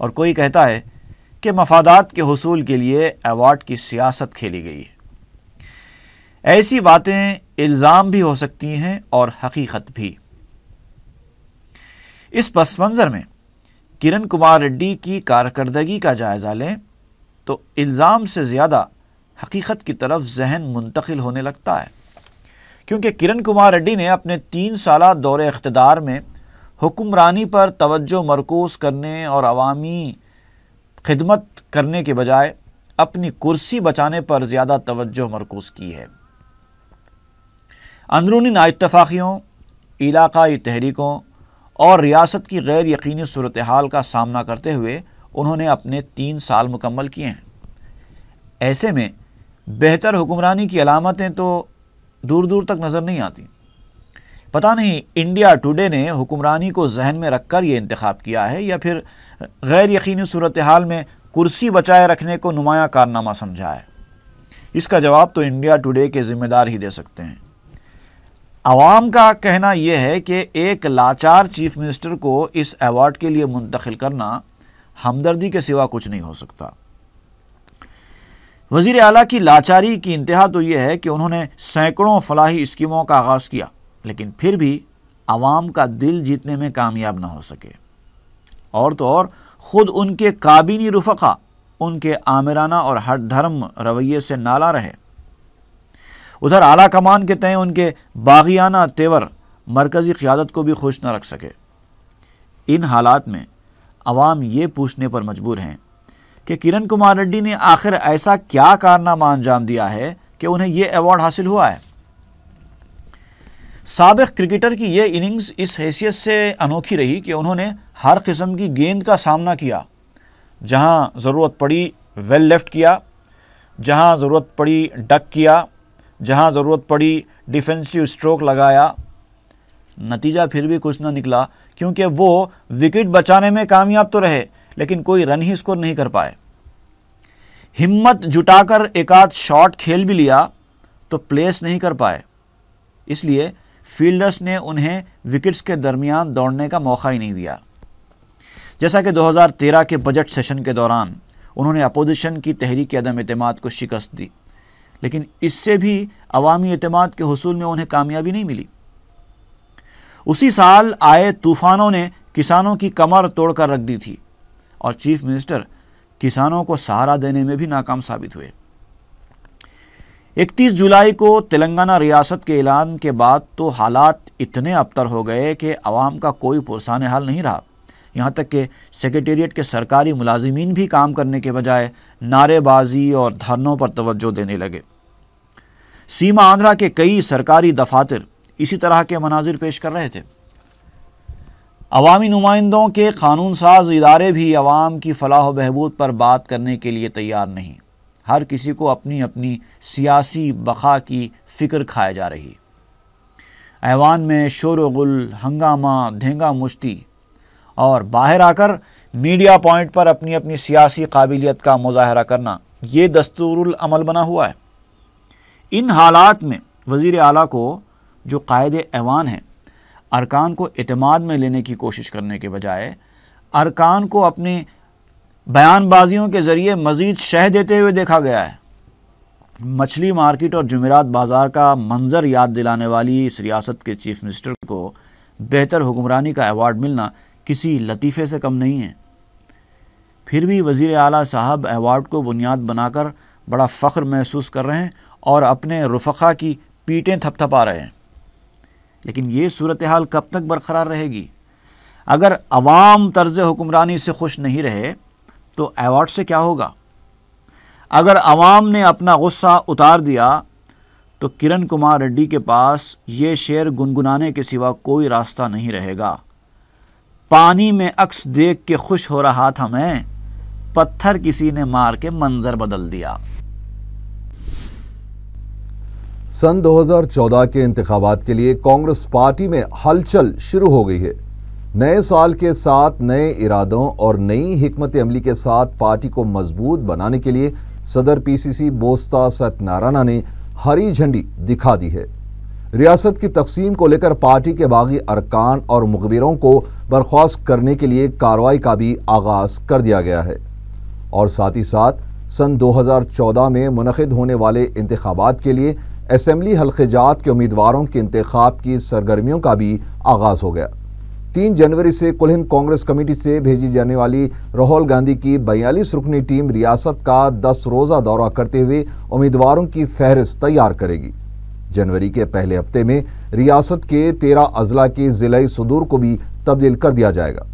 اور کوئی کہتا ہے کہ مفادات کے حصول کے لیے ایوارڈ کی سیاست کھیلی گئی ہے۔ ایسی باتیں الزام بھی ہو سکتی ہیں اور حقیقت بھی۔ اس پس منظر میں کرن کمار ریڈی کی کارکردگی کا جائزہ لیں تو الزام سے زیادہ حقیقت کی طرف ذہن منتقل ہونے لگتا ہے، کیونکہ کرن کمار ریڈی نے اپنے 3 سالہ دور اقتدار میں حکمرانی پر توجہ مرکوز کرنے اور عوامی خدمت کرنے کے بجائے اپنی کرسی بچانے پر زیادہ توجہ مرکوز کی ہے۔ اندرونی نااتفاقیوں، علاقائی تحریکوں اور ریاست کی غیر یقینی صورتحال کا سامنا کرتے ہوئے انہوں نے اپنے 3 سال مکمل کیے ہیں۔ ایسے میں بہتر حکمرانی کی علامتیں تو دور دور تک نظر نہیں آتی۔ پتہ نہیں انڈیا ٹوڈے نے حکمرانی کو ذہن میں رکھ کر یہ انتخاب کیا ہے یا پھر غیر یقینی صورتحال میں کرسی بچائے رکھنے کو نمایاں کارنامہ سمجھا ہے۔ اس کا جواب تو انڈیا ٹوڈے کے ذمہ دار ہی دے سکتے ہیں۔ عوام کا کہنا یہ ہے کہ ایک لاچار چیف منسٹر کو اس ایوارڈ کے لیے منتخب کرنا ہمدردی کے سوا کچھ نہیں ہو سکتا۔ وزیر اعلیٰ کی لاچاری کی انتہا تو یہ ہے کہ انہوں نے سینکڑوں فلاحی اسکیموں کا آغاز کیا، لیکن پھر بھی عوام کا دل جیتنے میں کامیاب نہ ہو سکے، اور تو اور خود ان کے کابینی رفقا ان کے آمرانہ اور ہٹ دھرم رویے سے نالا رہے۔ ادھر اعلیٰ کمان کے تئیں ان کے باغیانہ تیور مرکزی قیادت کو بھی خوش نہ رکھ سکے۔ ان حالات میں عوام یہ پوچھنے پر مجبور ہیں کہ کرن کمار ریڈی نے آخر ایسا کیا کارنامہ انجام دیا ہے کہ انہیں یہ ایوارڈ حاصل ہوا ہے۔ سابق کرکٹر کی یہ اننگز اس حیثیت سے انوکھی رہی کہ انہوں نے ہر قسم کی گیند کا سامنا کیا، جہاں ضرورت پڑی ویل لیفٹ کیا، جہاں ضرورت پڑی ڈک کیا، جہاں ضرورت پڑی ڈیفینسیو سٹروک لگایا۔ نتیجہ پھر بھی کچھ نہ نکلا، کیونکہ وہ وکٹ بچانے میں کامیاب تو رہے لیکن کوئی رن ہی سکور نہیں کر پائے۔ ہمت جٹا کر ایک آدھ شاٹ کھیل بھی لیا تو پلیس نہیں کر پائے، اس لیے فیلڈرز نے انہیں وکٹس کے درمیان دوڑنے کا موقع ہی نہیں دیا۔ جیسا کہ 2013 کے بجٹ سیشن کے دوران انہوں نے اپوزیشن کی تحریک عدم اعتماد کو شکست دی، لیکن اس سے بھی عوامی اعتماد کے حصول میں انہیں کامیابی نہیں ملی۔ اسی سال آئے طوفانوں نے کسانوں کی کمر توڑ کر رکھ دی تھی اور چیف منسٹر کسانوں کو سہارا دینے میں بھی ناکام ثابت ہوئے۔ 31 جولائی کو تلنگانہ ریاست کے اعلان کے بعد تو حالات اتنے ابتر ہو گئے کہ عوام کا کوئی پرسان حال نہیں رہا، یہاں تک کہ سیکریٹریٹ کے سرکاری ملازمین بھی کام کرنے کے بجائے نعرے بازی اور دھرنوں پر توجہ دینے لگے۔ سیما آندھرا کے کئی سرکاری دفاتر اسی طرح کے مناظر پیش کر رہے تھے۔ عوامی نمائندوں کے قانون ساز ادارے بھی عوام کی فلاح و بہبود پر بات کرنے کے لیے تیار نہیں، ہر کسی کو اپنی اپنی سیاسی بقا کی فکر کھائے جا رہی۔ ایوان میں شور و غل، ہنگامہ، دھینگا مشتی اور باہر آ کر میڈیا پوائنٹ پر اپنی اپنی سیاسی قابلیت کا مظاہرہ کرنا یہ دستور العمل بنا ہوا ہے۔ ان حالات میں وزیر اعلیٰ کو جو قائد ایوان ہیں، ارکان کو اعتماد میں لینے کی کوشش کرنے کے بجائے ارکان کو اپنے بیان بازیوں کے ذریعے مزید شہ دیتے ہوئے دیکھا گیا ہے۔ مچھلی مارکیٹ اور جمعرات بازار کا منظر یاد دلانے والی اس ریاست کے چیف منسٹر کو بہتر حکمرانی کا ایوارڈ ملنا کسی لطیفے سے کم نہیں ہے۔ پھر بھی وزیر اعلیٰ صاحب ایوارڈ کو بنیاد بنا کر بڑا فخر محسوس کر رہے ہیں اور اپنے رفقا کی پیٹیں تھپ تھپا رہے ہیں، لیکن یہ صورتحال کب تک برقرار رہے گی؟ اگر عوام طرز حکمرانی سے خوش نہیں رہے تو ایوارڈ سے کیا ہوگا؟ اگر عوام نے اپنا غصہ اتار دیا تو کرن کمار ریڈی کے پاس یہ شعر گنگنانے کے سوا کوئی راستہ نہیں رہے گا۔ پانی میں عکس دیکھ کے خوش ہو رہا تھا میں، پتھر کسی نے مار کے منظر بدل دیا۔ سن 2014 کے انتخابات کے لیے کانگریس پارٹی میں ہلچل شروع ہو گئی ہے۔ نئے سال کے ساتھ نئے ارادوں اور نئی حکمت عملی کے ساتھ پارٹی کو مضبوط بنانے کے لیے صدر پی سی سی بوستا ستیہ نارائنا نے ہری جھنڈی دکھا دی ہے۔ ریاست کی تقسیم کو لے کر پارٹی کے باغی ارکان اور مخبروں کو برخاست کرنے کے لیے کارروائی کا بھی آغاز کر دیا گیا ہے اور ساتھ ہی ساتھ سن 2014 میں منعقد ہونے والے انتخابات کے لیے اسمبلی حلقہ جات کے امیدواروں کے انتخاب کی سرگرمیوں کا بھی آغاز ہو گیا۔ 3 جنوری سے کل ہند کانگریس کمیٹی سے بھیجی جانے والی راہل گاندھی کی 42 رکنی ٹیم ریاست کا 10 روزہ دورہ کرتے ہوئے امیدواروں کی فہرست تیار کرے گی۔ جنوری کے پہلے ہفتے میں ریاست کے 13 اضلاع کی ضلعی صدور کو بھی تبدیل کر دیا جائے گا۔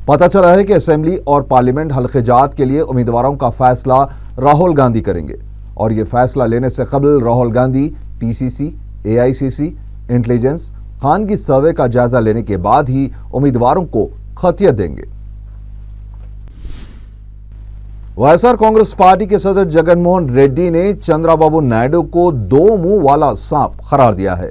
پتہ چلا ہے کہ اسمبلی اور پارلیمنٹ حلقہ جات کے لیے امیدواروں کا فیصلہ راہل گاندھی کریں گے اور یہ فیصلہ لینے سے قبل Rahul Gandhi PCC، AICC، intelligence, خانگی سروے کا جائزہ لینے کے بعد ہی امیدواروں کو خطیت دیں گے۔ وائیسآر کانگریس پارٹی کے صدر جگن موہن ریڈی نے چندرا بابو نائیڈو کو 2 منہ والا سانپ قرار دیا ہے۔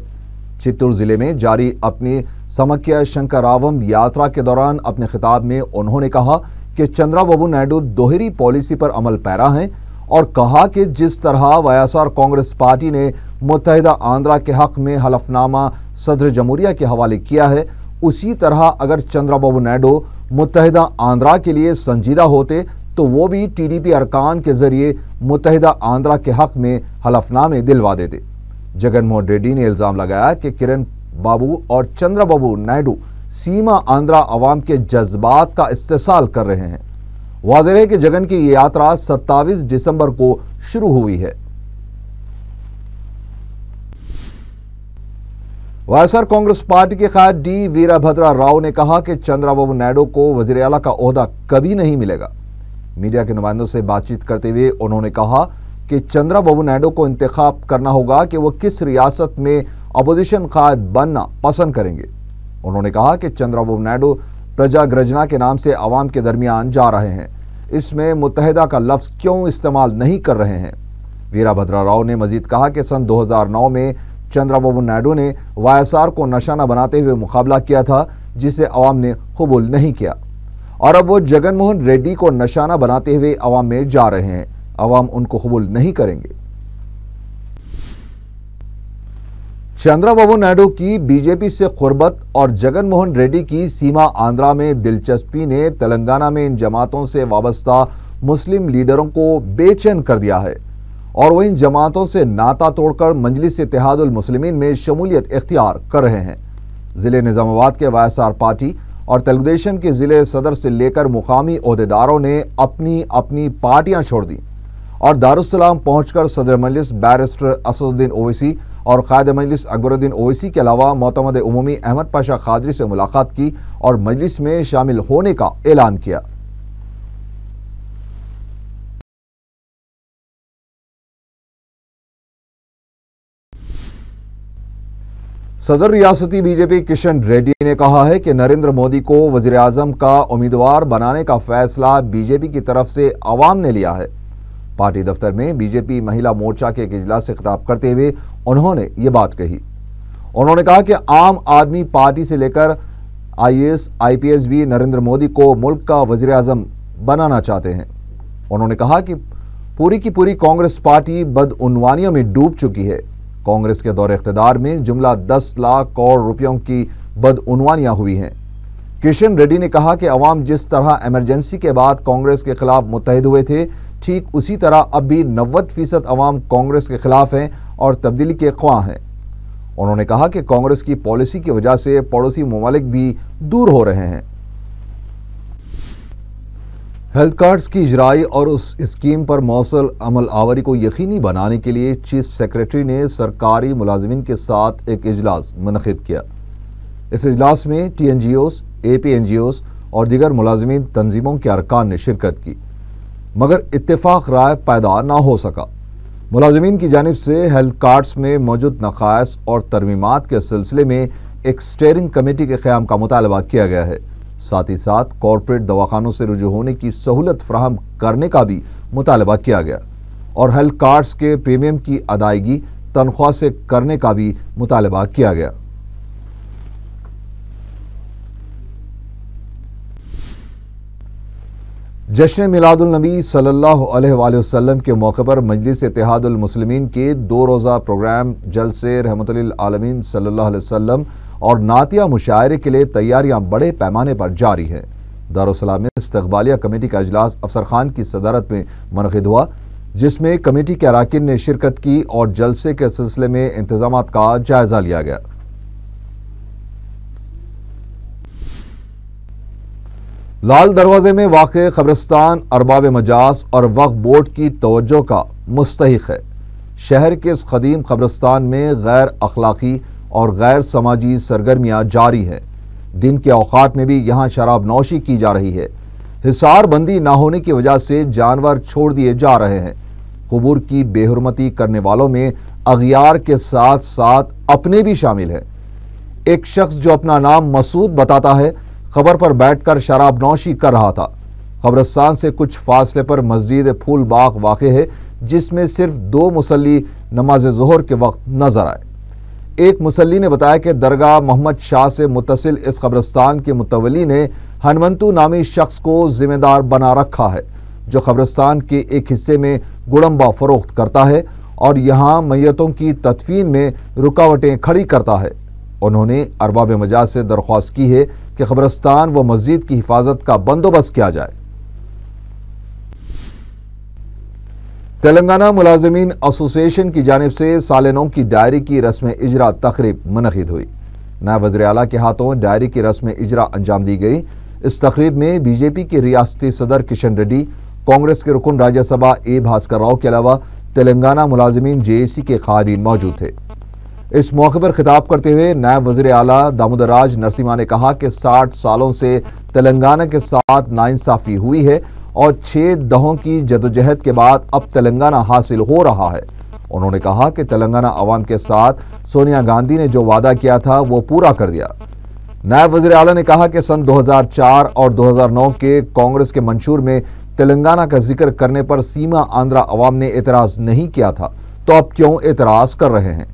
چتور ضلع میں جاری اپنی سمکھیا شنکراوم یاترا کے دوران اپنے خطاب میں انہوں نے کہا کہ چندرا بابو نائیڈو دوہری پالیسی پر عمل پیرا ہیں اور کہا کہ جس طرح وائیسآر کانگریس پارٹی نے متحدہ آندھرا کے حق میں حلف نامہ صدر جمہوریہ کے حوالے کیا ہے، اسی طرح اگر چندرا بابو نائیڈو متحدہ آندھرا کے لیے سنجیدہ ہوتے تو وہ بھی TDP ارکان کے ذریعے متحدہ آندھرا کے حق میں حلف نامے دلوا دیتے۔ جگن موہن ریڈی نے الزام لگایا کہ کرن بابو اور چندرا بابو نائیڈو سیما آندھرا عوام کے جذبات کا استحصال کر رہے ہیں۔ واضح ہے کہ جگن کی یہ یاترا 27 دسمبر کو شروع ہوئی ہے۔ وائیسآر کانگریس پارٹی کے قائد ڈی ویرا بھدرا راؤ نے کہا کہ چندرا بابو نائیڈو کو وزیر اعلیٰ کا عہدہ کبھی نہیں ملے گا۔ میڈیا کے نمائندوں سے بات چیت کرتے ہوئے انہوں نے کہا کہ چندرا بابو نائیڈو کو انتخاب کرنا ہوگا کہ وہ کس ریاست میں اپوزیشن قائد بننا پسند کریں گے۔ انہوں نے کہا کہ چندرا بابو نائیڈو پرجا گرجنا کے نام سے عوام کے درمیان جا رہے ہیں، اس میں متحدہ کا لفظ کیوں استعمال نہیں کر رہے ہیں۔ ویرا بھدرا راؤ نے مزید کہا کہ سن 2009 میں چندرا بابو نائیڈو نے وائیسآر کو نشانہ بناتے ہوئے مقابلہ کیا تھا جسے عوام نے قبول نہیں کیا اور اب وہ جگن موہن ریڈی کو نشانہ بناتے ہوئے عوام میں جا رہے ہیں، عوام ان کو قبول نہیں کریں گے۔ چندرا بابو نائیڈو کی BJP سے قربت اور جگن موہن ریڈی کی سیما آندھرا میں دلچسپی نے تلنگانہ میں ان جماعتوں سے وابستہ مسلم لیڈروں کو بے چین کر دیا ہے اور وہ ان جماعتوں سے ناطہ توڑ کر مجلس اتحاد المسلمین میں شمولیت اختیار کر رہے ہیں۔ ضلع نظام آباد کے وائیسآر پارٹی اور تلگو دیشم کے ضلع صدر سے لے کر مقامی عہدیداروں نے اپنی پارٹیاں چھوڑ دیں اور دارالسلام پہنچ کر صدر مجلس بیرسٹر اسد الدین اویسی اور قائد مجلس اکبر الدین اویسی کے علاوہ معتمد عمومی احمد پاشا قادری سے ملاقات کی اور مجلس میں شامل ہونے کا اعلان کیا۔ صدر ریاستی BJP کشن ریڈی نے کہا ہے کہ نریندر مودی کو وزیر اعظم کا امیدوار بنانے کا فیصلہ BJP کی طرف سے عوام نے لیا ہے۔ پارٹی دفتر میں BJP مہیلا مورچہ کے ایک اجلاس سے خطاب کرتے ہوئے انہوں نے یہ بات کہی۔ انہوں نے کہا کہ عام آدمی پارٹی سے لے کر IAS IPS بھی نریندر مودی کو ملک کا وزیر اعظم بنانا چاہتے ہیں۔ انہوں نے کہا کہ پوری کی پوری کانگریس پارٹی بدعنوانیوں میں ڈوب چکی ہے۔ کانگریس کے دور اقتدار میں جملہ 10 لاکھ کروڑ روپیوں کی بدعنوانیاں ہوئی ہیں۔ کشن ریڈی نے کہا کہ عوام جس طرح ایمرجنسی کے بعد کانگریس کے خلاف متحد ہوئے تھے، ٹھیک اسی طرح اب بھی 90% عوام کانگریس کے خلاف ہیں اور تبدیلی کے خواہاں ہیں۔ انہوں نے کہا کہ کانگریس کی پالیسی کی وجہ سے پڑوسی ممالک بھی دور ہو رہے ہیں۔ ہیلتھ کارڈز کی اجرائی اور اس اسکیم پر موصل عمل آوری کو یقینی بنانے کے لیے چیف سیکریٹری نے سرکاری ملازمین کے ساتھ ایک اجلاس منعقد کیا۔ اس اجلاس میں TNGOs، AP NGOs اور دیگر ملازمین تنظیموں کے ارکان نے شرکت کی، مگر اتفاق رائے پیدا نہ ہو سکا۔ ملازمین کی جانب سے ہیلتھ کارڈز میں موجود نقائص اور ترمیمات کے سلسلے میں ایک اسٹیئرنگ کمیٹی کے قیام کا مطالبہ کیا گیا ہے۔ ساتھ ہی ساتھ کارپوریٹ دواخانوں سے رجوع ہونے کی سہولت فراہم کرنے کا بھی مطالبہ کیا گیا اور ہیلتھ کارڈز کے پریمیم کی ادائیگی تنخواہ سے کرنے کا بھی مطالبہ کیا گیا۔ جشن میلاد النبی صلی اللہ علیہ وآلہ وسلم کے موقع پر مجلس اتحاد المسلمین کے 2 روزہ پروگرام جلسے رحمت للعالمین صلی اللہ علیہ وسلم اور نعتیہ مشاعرے کے لیے تیاریاں بڑے پیمانے پر جاری ہیں۔ دارالسلام میں استقبالیہ کمیٹی کا اجلاس افسر خان کی صدارت میں منعقد ہوا، جس میں کمیٹی کے اراکین نے شرکت کی اور جلسے کے سلسلے میں انتظامات کا جائزہ لیا گیا۔ لال دروازے میں واقع قبرستان ارباب مجاز اور وقف بورڈ کی توجہ کا مستحق ہے۔ شہر کے اس قدیم قبرستان میں غیر اخلاقی اور غیر سماجی سرگرمیاں جاری ہیں۔ دن کے اوقات میں بھی یہاں شراب نوشی کی جا رہی ہے۔ حصار بندی نہ ہونے کی وجہ سے جانور چھوڑ دیے جا رہے ہیں۔ قبور کی بے حرمتی کرنے والوں میں اغیار کے ساتھ ساتھ اپنے بھی شامل ہیں۔ ایک شخص جو اپنا نام مسعود بتاتا ہے، قبر پر بیٹھ کر شراب نوشی کر رہا تھا۔ قبرستان سے کچھ فاصلے پر مسجد پھول باغ واقع ہے، جس میں صرف 2 مصلی نماز ظہر کے وقت نظر آئے۔ ایک مصلی نے بتایا کہ درگاہ محمد شاہ سے متصل اس قبرستان کے متولی نے ہنمنتو نامی شخص کو ذمہ دار بنا رکھا ہے، جو قبرستان کے ایک حصے میں گڑمبا فروخت کرتا ہے اور یہاں میتوں کی تدفین میں رکاوٹیں کھڑی کرتا ہے۔ انہوں نے ارباب مجاز سے درخواست کی ہے کہ قبرستان و مسجد کی حفاظت کا بندوبست کیا جائے۔ تلنگانہ ملازمین ایسوسی ایشن کی جانب سے سال نو کی ڈائری کی رسم اجرا تقریب منعقد ہوئی۔ نائب وزیر اعلیٰ کے ہاتھوں ڈائری کی رسم اجرا انجام دی گئی۔ اس تقریب میں بی جے پی کے ریاستی صدر کشن ریڈی، کانگریس کے رکن راجیہ سبھا اے بھاسکر راؤ کے علاوہ تلنگانہ ملازمین JAC کے قائدین موجود تھے۔ اس موقع پر خطاب کرتے ہوئے نائب وزیر اعلیٰ دامودر راج نرسمہا نے کہا کہ 60 سالوں سے تلنگانہ کے ساتھ ناانصافی ہوئی ہے اور 6 دہوں کی جدوجہد کے بعد اب تلنگانہ حاصل ہو رہا ہے۔ انہوں نے کہا کہ تلنگانہ عوام کے ساتھ سونیا گاندھی نے جو وعدہ کیا تھا وہ پورا کر دیا۔ نائب وزیر اعلیٰ نے کہا کہ سن 2004 اور 2009 کے کانگریس کے منشور میں تلنگانہ کا ذکر کرنے پر سیما آندھرا عوام نے اعتراض نہیں کیا تھا، تو اب کیوں اعتراض کر رہے ہیں؟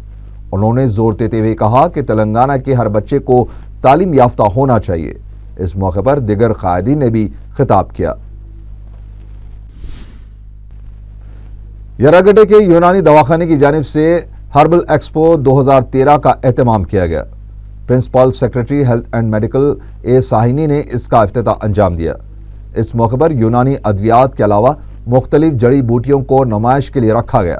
انہوں نے زور دیتے ہوئے کہا کہ تلنگانہ کے ہر بچے کو تعلیم یافتہ ہونا چاہیے۔ اس موقع پر دیگر قائدین نے بھی خطاب کیا۔ یراگڈے کے یونانی دواخانے کی جانب سے ہربل ایکسپو 2013 کا اہتمام کیا گیا۔ Principal secretary health and medical A Sahni نے اس کا افتتاح انجام دیا۔ اس موقع پر یونانی ادویات کے علاوہ مختلف جڑی بوٹیوں کو نمائش کے لیے رکھا گیا۔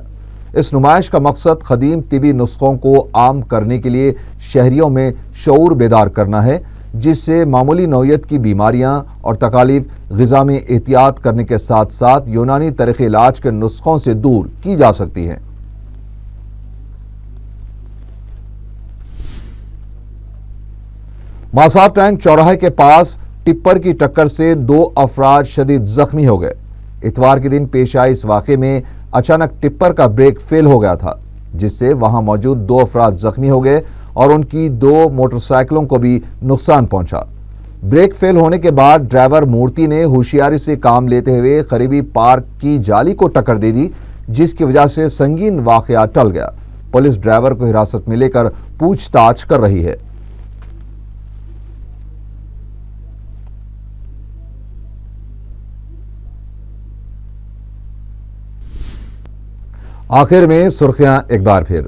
اس نمائش کا مقصد قدیم طبی نسخوں کو عام کرنے کے لیے شہریوں میں شعور بیدار کرنا ہے، جس سے معمولی نوعیت کی بیماریاں اور تکالیف غذا میں احتیاط کرنے کے ساتھ ساتھ یونانی طریقہ علاج کے نسخوں سے دور کی جا سکتی ہیں۔ ماساب ٹینک چوراہے کے پاس ٹپر کی ٹکر سے 2 افراد شدید زخمی ہو گئے۔ اتوار کے دن پیش آئے اس واقعے میں اچانک ٹپر کا بریک فیل ہو گیا تھا، جس سے وہاں موجود 2 افراد زخمی ہو گئے اور ان کی 2 موٹر سائیکلوں کو بھی نقصان پہنچا۔ بریک فیل ہونے کے بعد ڈرائیور مورتی نے ہوشیاری سے کام لیتے ہوئے قریبی پارک کی جالی کو ٹکر دے دی، جس کی وجہ سے سنگین واقعہ ٹل گیا۔ پولیس ڈرائیور کو حراست میں لے کر پوچھ تاچھ کر رہی ہے۔ آخر میں سرخیاں ایک بار پھر۔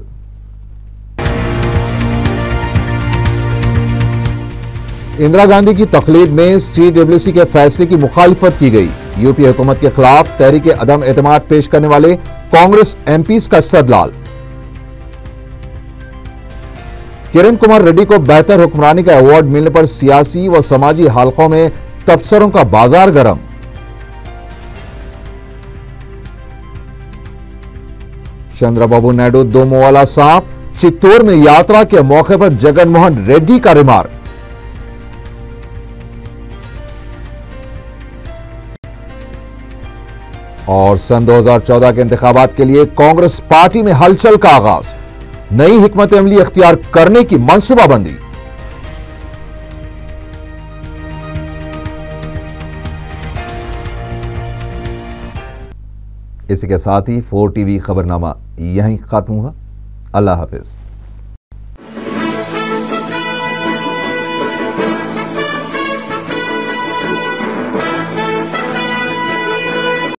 اندرا گاندھی کی تقلید میں CWC کے فیصلے کی مخالفت کی گئی۔ UP حکومت کے خلاف تحریک عدم اعتماد پیش کرنے والے کانگریس MPs کا استدلال۔ کرن کمار ریڈی کو بہتر حکمرانی کا ایوارڈ ملنے پر سیاسی و سماجی حلقوں میں تبصروں کا بازار گرم۔ چندرا بابو نائیڈو دو موالا سانپ، چتور میں یاترا کے موقع پر جگن موہن ریڈی کا ریمارک۔ اور سن 2014 کے انتخابات کے لیے کانگریس پارٹی میں ہلچل کا آغاز، نئی حکمت عملی اختیار کرنے کی منصوبہ بندی۔ اسی کے ساتھ ہی 4 TV خبرنامہ یہیں ختم ہوا۔ اللہ حافظ۔